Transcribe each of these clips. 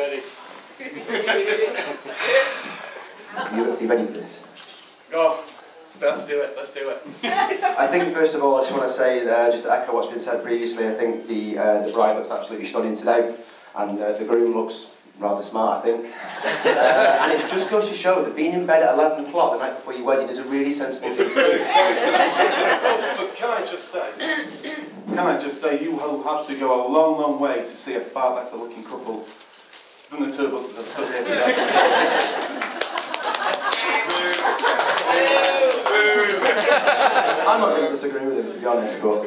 Ready. You ready for this? Go. Let's do it. Let's do it. I think first of all, I just want to say, just to echo what's been said previously, I think the bride looks absolutely stunning today, and the groom looks rather smart, I think. And it just goes to show that being in bed at 11 o'clock the night before your wedding is a really sensible thing to do. But can I just say, you will have to go a long, long way to see a far better looking couple than the two of us that are stood here today. I'm not going to disagree with him, to be honest, but...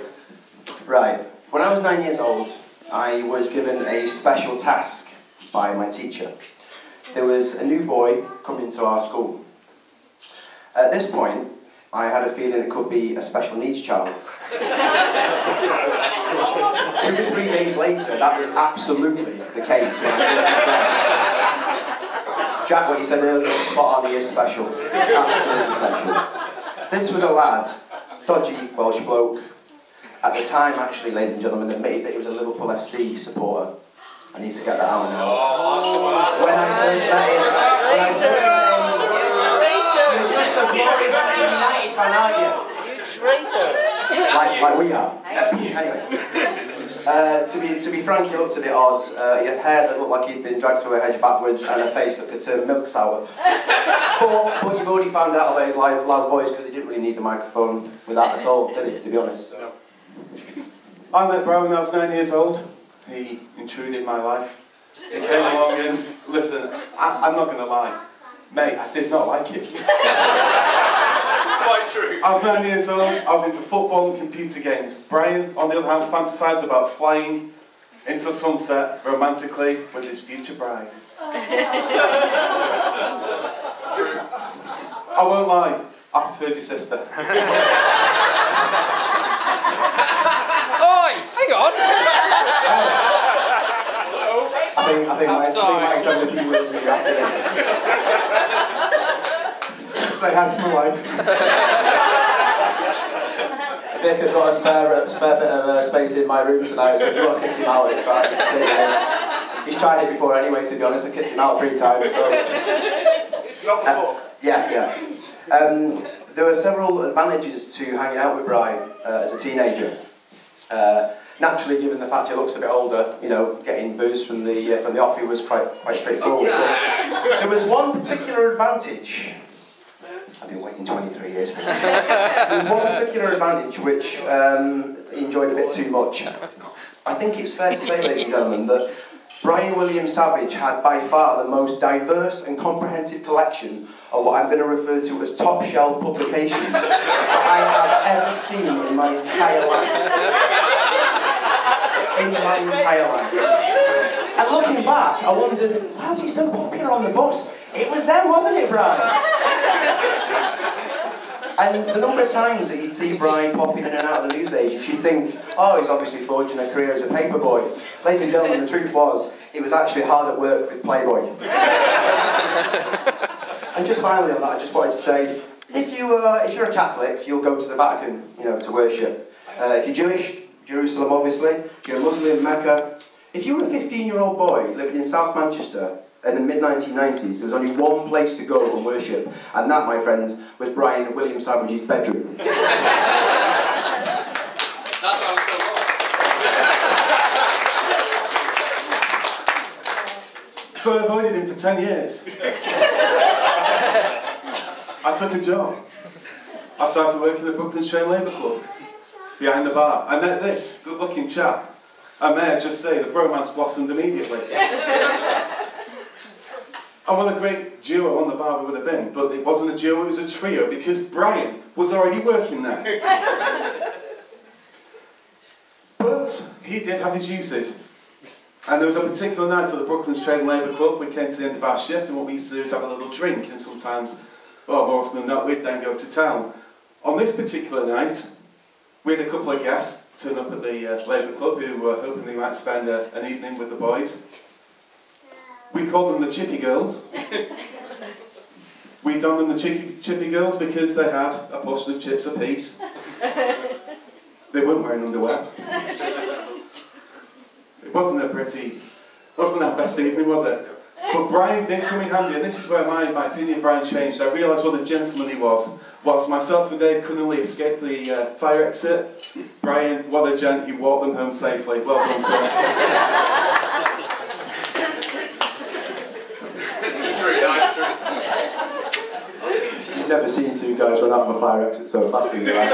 Right, when I was 9 years old, I was given a special task by my teacher. There was a new boy coming to our school. At this point, I had a feeling it could be a special needs child. 2 or 3 days later, that was absolutely the case. Jack, what you said earlier, spot on, he is special. Absolutely special. This was a lad, dodgy Welsh bloke. At the time, actually, ladies and gentlemen, admitted that he was a Liverpool FC supporter. I need to get that out now. When I first met him, you're just a glorious United fan, aren't you? You traitor! Like we are. Anyway. To be frank, he looked a bit odd. He had hair that looked like he'd been dragged through a hedge backwards and a face that could turn milk sour. But you've already found out about his loud voice because he didn't really need the microphone with that at all, did he, to be honest? No. I met Bro when I was 9 years old. He intruded in my life. He came along and, listen, I'm not going to lie. Mate, I did not like it. It's quite true. I was 9 years old, I was into football and computer games. Brian, on the other hand, fantasised about flying into sunset romantically with his future bride. I won't lie, I preferred your sister. Oi! Hang on! I think Mike's having a few words with you after this. Say hi to my wife. Vic has got a spare bit of space in my room tonight, so if you want to kick him out, it's fine. He's tried it before anyway, to be honest. I kicked him out 3 times, so... Not before. Yeah. There were several advantages to hanging out with Brian as a teenager. Naturally, given the fact he looks a bit older, you know, getting booze from the off was quite straightforward. There was one particular advantage. I've been waiting 23 years for this. There was one particular advantage which he enjoyed a bit too much. I think it's fair to say, ladies and gentlemen, that Brian William Savage had by far the most diverse and comprehensive collection of what I'm going to refer to as top shelf publications that I have ever seen in my entire life. And looking back, I wondered, why was he so popular on the bus? It was them, wasn't it, Brian? And the number of times that you'd see Brian popping in and out of the newsagents, you'd think, oh, he's obviously forging a career as a paperboy. Ladies and gentlemen, the truth was, he was actually hard at work with Playboy. And just finally on that, I just wanted to say, if you're a Catholic, you'll go to the Vatican, you know, to worship. If you're Jewish, Jerusalem, obviously. If you're a Muslim, Mecca. If you were a 15-year-old boy living in South Manchester in the mid-1990s, there was only one place to go and worship, and that, my friends, was Brian William Savage's bedroom. That sounds so wrong. So I avoided him for 10 years. I took a job. I started working at Brooklands Train Labour Club, behind the bar. I met this good-looking chap. And may I just say, the bromance blossomed immediately. And what a great duo on the bar we would have been, but it wasn't a duo, it was a trio, because Brian was already working there. But he did have his uses. And there was a particular night at the Brooklands Train Labour Club. We came to the end of our shift, and what we used to do is have a little drink, and sometimes, well, more often than not, we'd then go to town. On this particular night, we had a couple of guests turn up at the Labour Club who were hoping they might spend an evening with the boys. We called them the Chippy Girls. We donned them the Chippy Girls because they had a portion of chips apiece. They weren't wearing underwear. It wasn't a pretty Wasn't our best evening, was it? But Brian did come in handy, and this is where my opinion of Brian changed. I realised what a gentleman he was. Whilst myself and Dave couldn't really escape the fire exit, Brian, what a gent, he walked them home safely. Well done, sir. It's true, that's true. You've never seen two guys run out of a fire exit so fast in your life.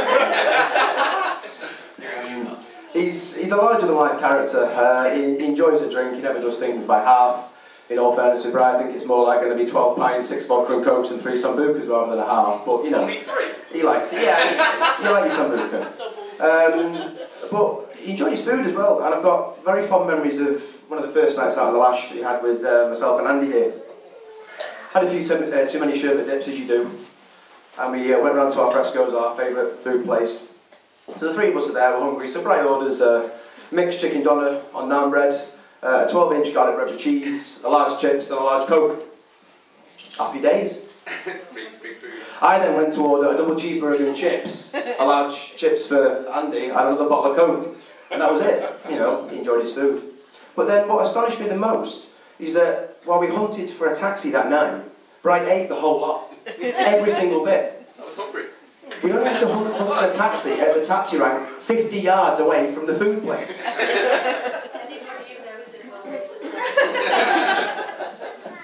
He's a larger-than-life character. He enjoys a drink, he never does things by half. In all fairness with Brian, I think it's more like going to be 12 pints, 6 vodka and cokes and 3 sambucas rather than a half. But, you know, Only 3? he likes it. Yeah, you like your sambuca. But he enjoys food as well, and I've got very fond memories of one of the first nights out on the lash he had with myself and Andy here. Had a few too many sherbet dips, as you do, and we went round to our Fresco's, our favourite food place. So the 3 of us are there, we're hungry, so Brian orders a mixed chicken doner on naan bread, a 12-inch garlic bread with cheese, a large chips and a large Coke. Happy days. Big food. I then went to order a double cheeseburger and chips, a large chips for Andy and another bottle of Coke. And that was it. You know, he enjoyed his food. But then what astonished me the most is that while we hunted for a taxi that night, Brian ate the whole lot. Every single bit. I was hungry. We only had to hunt for a taxi at the taxi rank 50 yards away from the food place.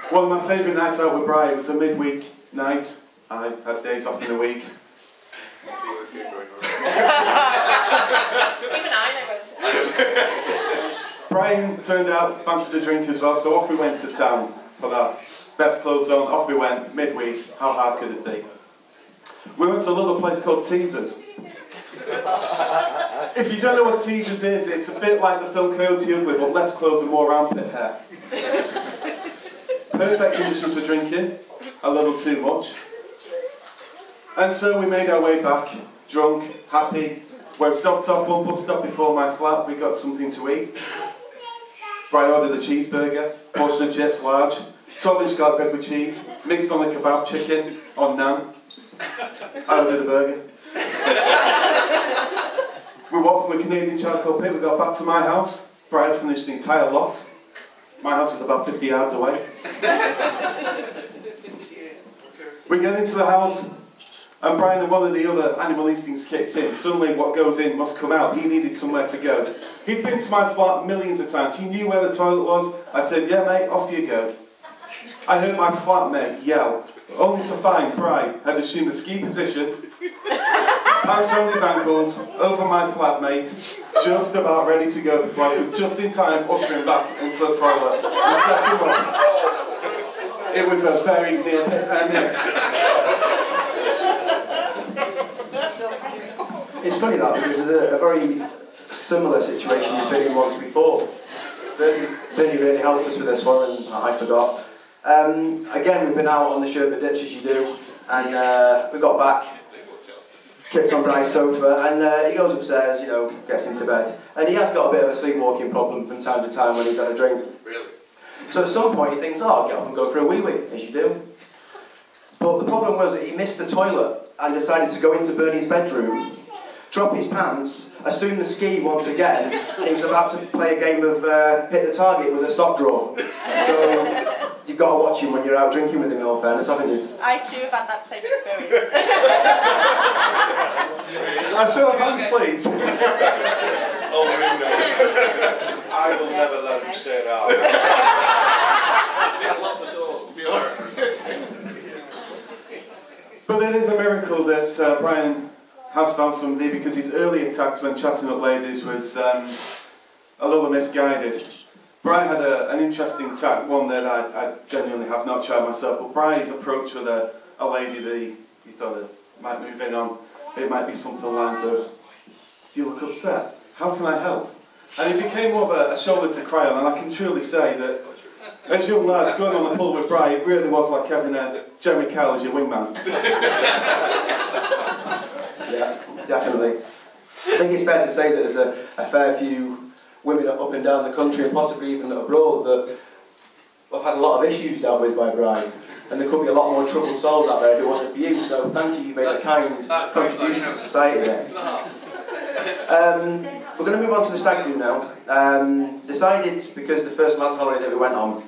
One of my favourite nights out with Brian was a midweek night. I had days off in the week. Even I know. Brian turned out, fancied a drink as well, so off we went to town for that. Best clothes on, off we went, midweek. How hard could it be? We went to a little place called Teasers. If you don't know what Teasers is, it's a bit like the film Coyote Ugly, but less clothes and more armpit hair. Perfect conditions for drinking, a little too much. And so we made our way back, drunk, happy. We stopped off one bus stop before my flat, we got something to eat. Brian ordered a cheeseburger, portion of chips, large, 12-inch garlic bread with cheese, mixed on a kebab chicken, on naan. I ordered a burger. We walked from the Canadian charcoal pit, we got back to my house. Brian finished the entire lot. My house was about 50 yards away. We get into the house, and Brian and one of the other animal instincts kicks in. Suddenly what goes in must come out. He needed somewhere to go. He'd been to my flat millions of times. He knew where the toilet was. I said, yeah mate, off you go. I heard my flatmate yell, only to find Brian had assumed a ski position, hands on his ankles, over my flatmate, just about ready to go before I could just in time usher him back into the toilet and set him up. It was a very near miss. It's funny that, because there's a very similar situation he's been in once before. Bernie really helped us with this one, and I forgot. Again, we've been out on the sherbet dips as you do, and we got back, kicked on Brian's sofa, and he goes upstairs, you know, gets into bed. And he has got a bit of a sleepwalking problem from time to time when he's had a drink. Really? So at some point he thinks, oh, I'll get up and go for a wee-wee, as you do. But the problem was that he missed the toilet and decided to go into Bernie's bedroom, drop his pants, assume the ski once again. He was about to play a game of hit the target with a sock drawer. So you've got to watch him when you're out drinking with him, in all fairness, haven't you? I too have had that same experience. I show of hands, please. Oh, here we go. I will never let him stay out. Lock the door. Be alright. But it is a miracle that Brian has found somebody, because his early attacks when chatting up ladies was a little misguided. Brian had an interesting tack, one that I genuinely have not tried myself, but Brian's approach with a lady that he thought it might move in on, it might be something along the lines of, you look upset, how can I help? And it became more of a shoulder to cry on, and I can truly say that as young lads going on the pull with Brian, it really was like having a Jeremy Kyle as your wingman. Yeah, definitely. I think it's fair to say that there's a fair few women up and down the country, and possibly even abroad, that have had a lot of issues dealt with by Brian. And there could be a lot more troubled souls out there if it wasn't for you, so thank you, you've made a kind contribution to society there. we're going to move on to the stag do now. Decided, because the first lads holiday that we went on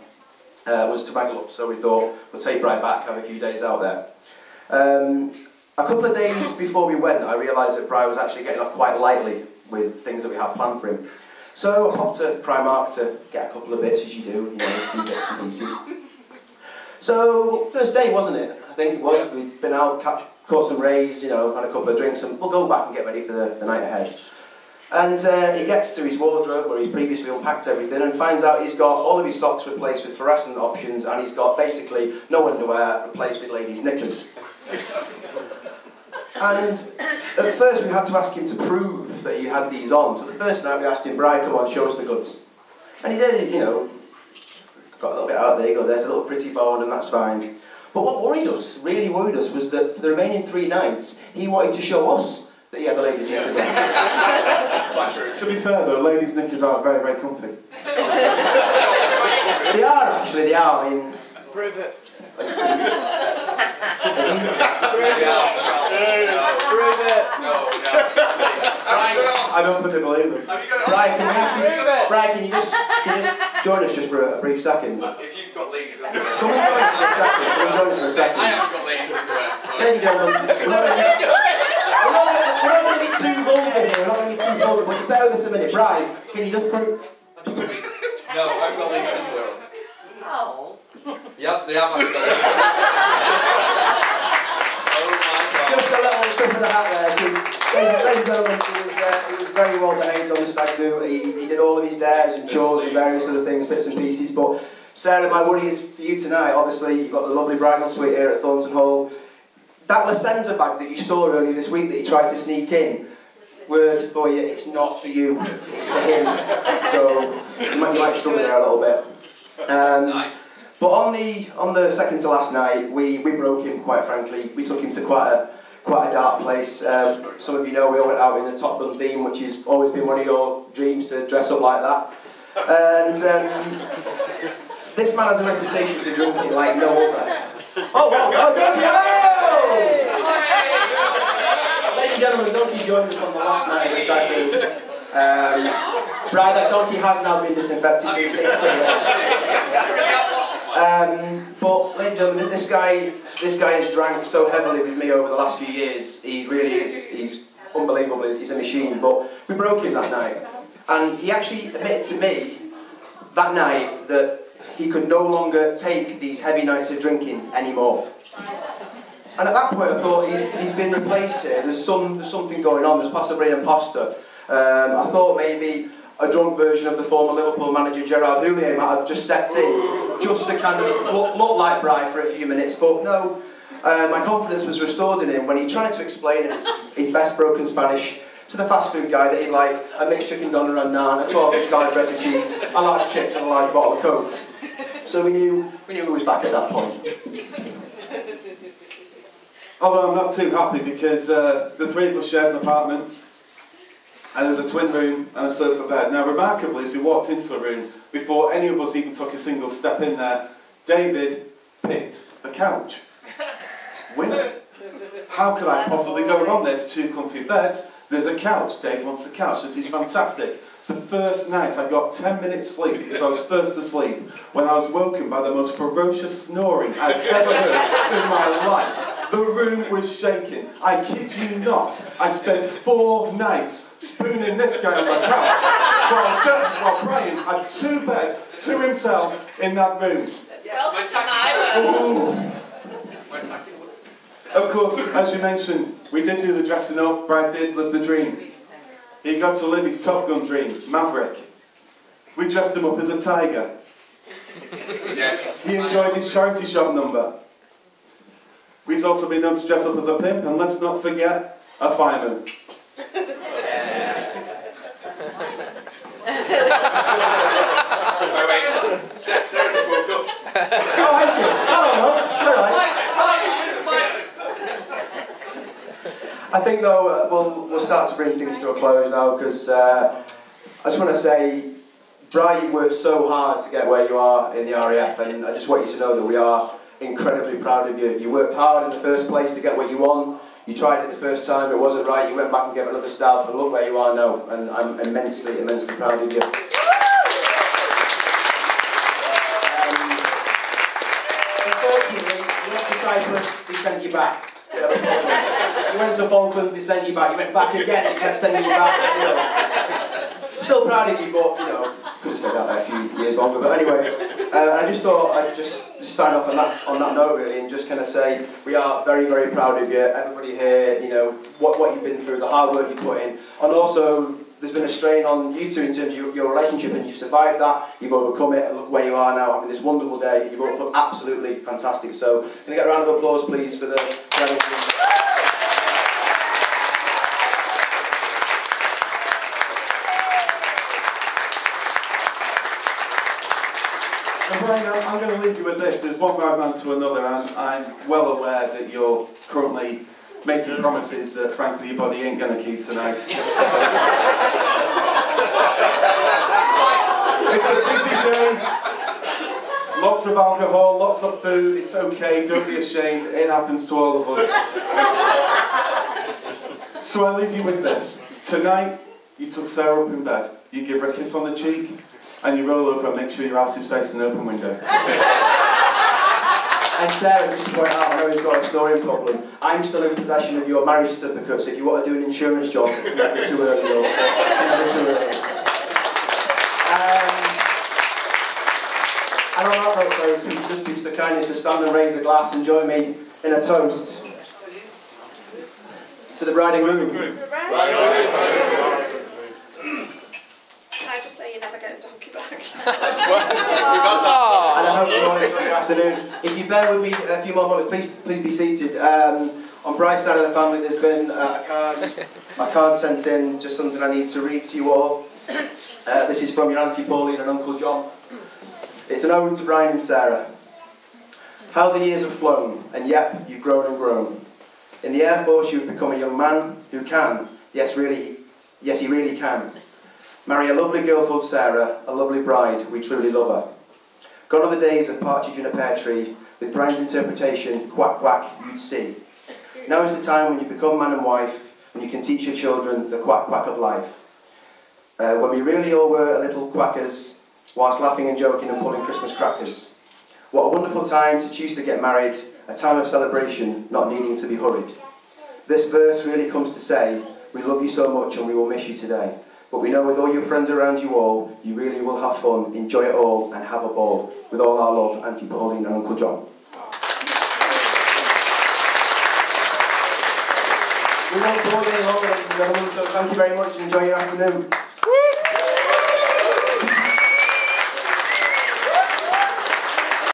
was to Magaluf, so we thought we'll take Bri back, have a few days out there. A couple of days before we went, I realised that Bri was actually getting off quite lightly with things that we had planned for him. So I popped to Primark to get a couple of bits, as you do, you know, a few bits and pieces. So, first day, wasn't it? I think it was. We'd been out, caught some rays, you know, had a couple of drinks, and we'll go back and get ready for the night ahead. And he gets to his wardrobe, where he's previously unpacked everything, and finds out he's got all of his socks replaced with fluorescent options, and he's got basically no underwear replaced with ladies' knickers. And at first we had to ask him to prove that he had these on. So the first night we asked him, Bri, come on, show us the goods. And he did, you know, got a little bit out there, you go, there's a little pretty bone, and that's fine. But what worried us, really worried us, was that for the remaining 3 nights, he wanted to show us that he had the ladies' knickers on. To be fair though, ladies' knickers are very, very comfy. They are, actually, they are. I mean, Prove it. No. Prove it. No. I don't think they believe us. Have you got it? Brian, can you just join us just for a brief second? If you've got ladies underwear. Come and join us for a second. I haven't got ladies underwear. Ladies and gentlemen, we're not going to be too vulgar here, we're not going to be too vulgar, but just bear with us a minute. Brian, can you just prove... Have you got ladies? No, I've got ladies underwear on. Oh. Yes, they have actually got ladies. Oh my God. Just a little tip of the hat there, because, ladies and gentlemen, he was very well behaved on the stag do. He did all of his dares and chores and various other things, bits and pieces, but Sarah, my worry is for you tonight. Obviously, you've got the lovely bridal suite here at Thornton Hall. That Lacenza bag that you saw earlier this week that you tried to sneak in, word for you, it's not for you, it's for him. So, you might struggle there a little bit. Nice. But on the second to last night, we broke him, quite frankly. We took him to quite a dark place. Some of you know we all went out in the Top Gun theme, which has always been one of your dreams, to dress up like that. And this man has a reputation for drinking like no other. Donkey! Ladies and gentlemen, Donkey joined us on the last night of the stag do. Bri, that donkey has now been disinfected. But, ladies and gentlemen, this guy has drank so heavily with me over the last few years. He really is, he's unbelievable, he's a machine. But we broke him that night. And he actually admitted to me that night that he could no longer take these heavy nights of drinking anymore. And at that point I thought, he's been replaced here, there's something going on, there's possibly an imposter. I thought maybe a drunk version of the former Liverpool manager Gerard Houllier might have just stepped in, just to kind of look like Bri for a few minutes, but no. My confidence was restored in him when he tried to explain in his best broken Spanish to the fast food guy that he'd like a mixed chicken doner and naan, a 12-inch garlic bread and cheese, a large chips and a large bottle of Coke. So we knew he was back at that point. Although I'm not too happy because the 3 of us shared an apartment and there was a twin room and a sofa bed. Now remarkably, as we walked into the room, before any of us even took a single step in there, David picked the couch. Winner. How could I possibly go wrong? There's 2 comfy beds, there's a couch, Dave wants a couch, this is fantastic. The first night I got 10 minutes sleep because I was first asleep when I was woken by the most ferocious snoring I've ever heard in my life. The room was shaking. I kid you not. I spent 4 nights spooning this guy on the couch while Brian had 2 beds to himself in that room. My tactic. Of course, as you mentioned, we did do the dressing up. Brad did live the dream. He got to live his Top Gun dream, Maverick. We dressed him up as a tiger. Yes. He enjoyed his charity shop number. We've also been known to dress up as a pimp, and let's not forget, a fireman. Wait. Sarah just woke up. Oh, actually, I don't know. I think though we'll start to bring things to a close now, because I just want to say, Bri, you worked so hard to get where you are in the RAF, and I just want you to know that we are incredibly proud of you. You worked hard in the first place to get what you want. You tried it the first time, it wasn't right, you went back and gave it another stab, and look where you are now, and I'm immensely, immensely proud of you. Unfortunately, you went to Cyprus, he sent you back. You went to Falklands, he sent you back. You went back again, he kept sending you back. You know. Still proud of you, but, you know, could have said that a few years longer. But anyway, I just thought I'd just sign off on that note, really, and just kind of say we are very, very proud of you. Everybody here, you know, what you've been through, the hard work you put in, and also there's been a strain on you two in terms of your relationship, and you've survived that, you've overcome it, and look where you are now, having this wonderful day. You both look absolutely fantastic. So, can I get a round of applause, please, for the... And Brian, I'm going to leave you with this. There's one bad man to another, and I'm well aware that you're currently making promises that, frankly, your body ain't going to keep tonight. It's a busy day. Lots of alcohol, lots of food. It's okay. Don't be ashamed. It happens to all of us. So I leave you with this. Tonight, you took Sarah up in bed. You give her a kiss on the cheek, and you roll over and make sure your ass is facing an open window. And Sarah, just to point out, I know he's got a snoring problem. I'm still in possession of your marriage certificate, so if you want to do an insurance job, it's never too early, though. It's never too early. And on that note, folks, if you just be so kind as to stand and raise a glass and join me in a toast to the bride and groom. I just say you never get a donkey back. And I hope you all enjoy your afternoon. If you bear with me a few more moments, please be seated. On Bryce's side of the family, there's been a card sent in, just something I need to read to you all. This is from your Auntie Pauline and Uncle John. It's an ode to Brian and Sarah. How the years have flown, and yet you've grown and grown. In the Air Force, you've become a young man who can, yes, he really can, marry a lovely girl called Sarah, a lovely bride, we truly love her. Gone are the days of partridge in a pear tree, with Brian's interpretation, quack quack, you'd see. Now is the time when you become man and wife, and you can teach your children the quack quack of life. When we really all were little quackers, whilst laughing and joking and pulling Christmas crackers. What a wonderful time to choose to get married, a time of celebration, not needing to be hurried. This verse really comes to say, we love you so much and we will miss you today. But we know with all your friends around you all, you really will have fun, enjoy it all and have a ball. With all our love, Auntie Pauline and Uncle John. We won't go any longer, ladies and gentlemen, so thank you very much and enjoy your afternoon.